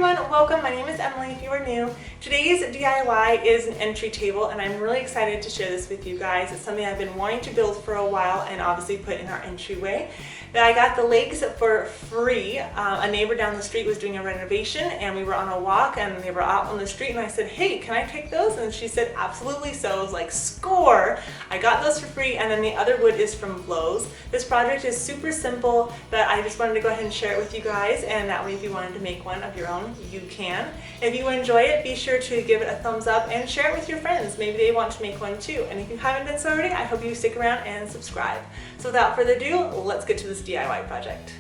everyone, welcome. My name is Emily if you are new. Today's DIY is an entry table and I'm really excited to share this with you guys. It's something I've been wanting to build for a while and obviously put in our entryway. I got the legs for free. A neighbor down the street was doing a renovation and we were on a walk and they were out on the street and I said, hey, can I take those? And she said, absolutely. So I was like, score! I got those for free, and then the other wood is from Lowe's. This project is super simple, but I just wanted to go ahead and share it with you guys, and that way if you wanted to make one of your own, you can. If you enjoy it, be sure to give it a thumbs up and share it with your friends. Maybe they want to make one too. And if you haven't done so already, I hope you stick around and subscribe. So without further ado, let's get to this DIY project.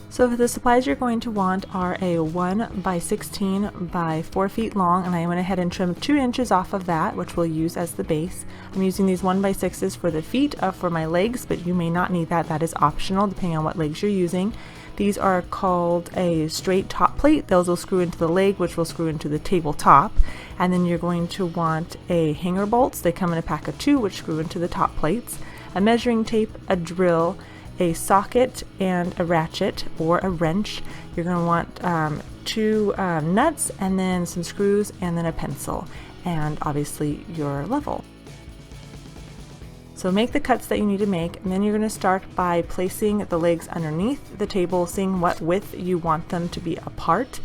So the supplies you're going to want are a 1 by 16 by 4 feet long, and I went ahead and trimmed 2 inches off of that, which we'll use as the base. I'm using these 1 by 6s for the feet, for my legs, but you may not need that. That is optional depending on what legs you're using. These are called a straight top plate. Those will screw into the leg, which will screw into the tabletop. And then you're going to want a hanger bolts. They come in a pack of 2, which screw into the top plates. A measuring tape, a drill, a socket, and a ratchet or a wrench. You're going to want 2 nuts, and then some screws, and then a pencil, and obviously your level. So make the cuts that you need to make, and then you're going to start by placing the legs underneath the table, seeing what width you want them to be apart.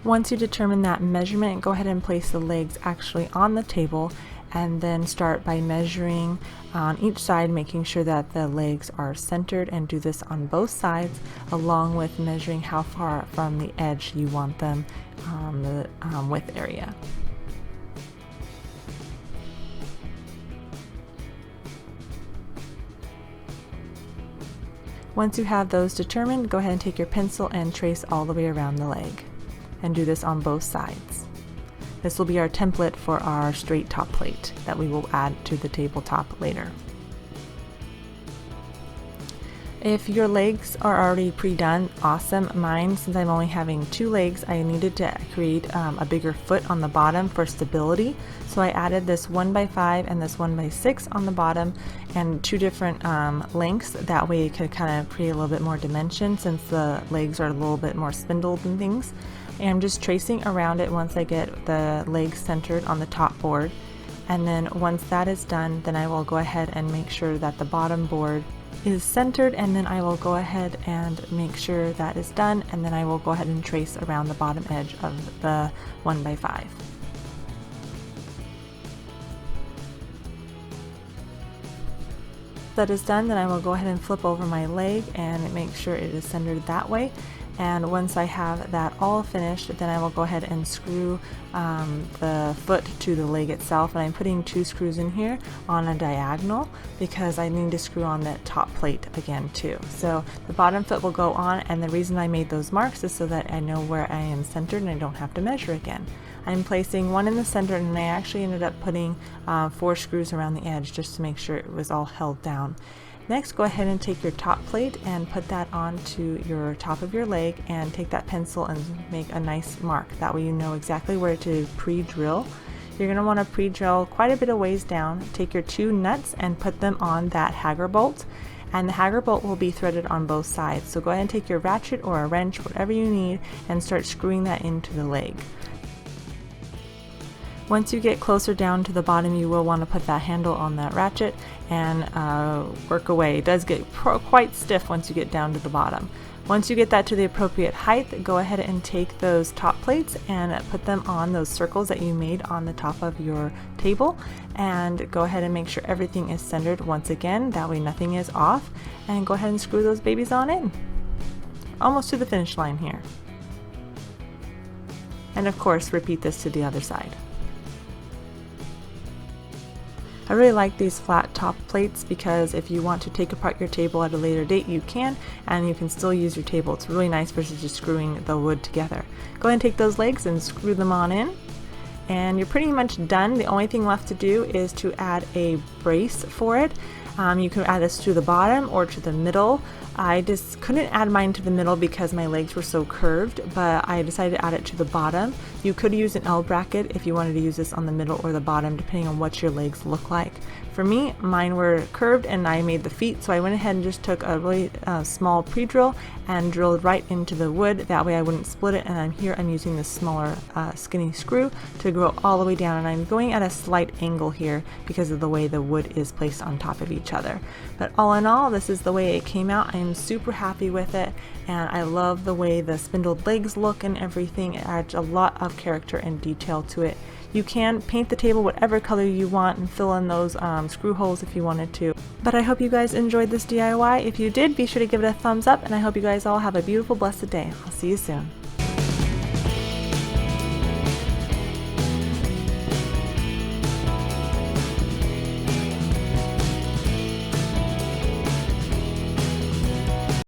Once you determine that measurement, go ahead and place the legs actually on the table, and then start by measuring on each side, making sure that the legs are centered, and do this on both sides, along with measuring how far from the edge you want them on the width area. Once you have those determined, go ahead and take your pencil and trace all the way around the leg, and do this on both sides. This will be our template for our straight top plate that we will add to the tabletop later. If your legs are already pre-done, awesome. Mine, since I'm only having 2 legs, I needed to create a bigger foot on the bottom for stability. So I added this 1 by 5 and this 1 by 6 on the bottom, and 2 different lengths. That way it could kind of create a little bit more dimension since the legs are a little bit more spindled and things. And I'm just tracing around it once I get the legs centered on the top board. And then once that is done, then I will go ahead and make sure that the bottom board is centered, and then I will go ahead and make sure that is done, and then I will go ahead and trace around the bottom edge of the 1 by 5. That is done, then I will go ahead and flip over my leg and make sure it is centered that way. And once I have that all finished, then I will go ahead and screw the foot to the leg itself. And I'm putting 2 screws in here on a diagonal because I need to screw on that top plate again too. So the bottom foot will go on, and the reason I made those marks is so that I know where I am centered and I don't have to measure again. I'm placing 1 in the center, and I actually ended up putting 4 screws around the edge just to make sure it was all held down. Next, go ahead and take your top plate and put that onto your top of your leg, and take that pencil and make a nice mark. That way you know exactly where to pre-drill. You're going to want to pre-drill quite a bit of ways down. Take your 2 nuts and put them on that hanger bolt, and the hanger bolt will be threaded on both sides. So go ahead and take your ratchet or a wrench, whatever you need, and start screwing that into the leg. Once you get closer down to the bottom, you will want to put that handle on that ratchet and work away. It does get quite stiff once you get down to the bottom. Once you get that to the appropriate height, go ahead and take those top plates and put them on those circles that you made on the top of your table, and go ahead and make sure everything is centered once again. That way nothing is off, and go ahead and screw those babies on in. Almost to the finish line here. And of course, repeat this to the other side. I really like these flat top plates because if you want to take apart your table at a later date, you can, and you can still use your table. It's really nice versus just screwing the wood together. Go ahead and take those legs and screw them on in, and you're pretty much done. The only thing left to do is to add a brace for it. You can add this to the bottom or to the middle. I just couldn't add mine to the middle because my legs were so curved, but I decided to add it to the bottom You could use an L bracket if you wanted to use this on the middle or the bottom, depending on what your legs look like. For me, mine were curved and I made the feet, so I went ahead and just took a really small pre-drill and drilled right into the wood. That way I wouldn't split it, and I'm using this smaller skinny screw to go all the way down, and I'm going at a slight angle here because of the way the wood is placed on top of each other. But all in all, this is the way it came out. I am super happy with it, and I love the way the spindled legs look and everything. It adds a lot of character and detail to it. You can paint the table whatever color you want and fill in those screw holes if you wanted to. But I hope you guys enjoyed this DIY. If you did, be sure to give it a thumbs up, and I hope you guys all have a beautiful, blessed day. I'll see you soon.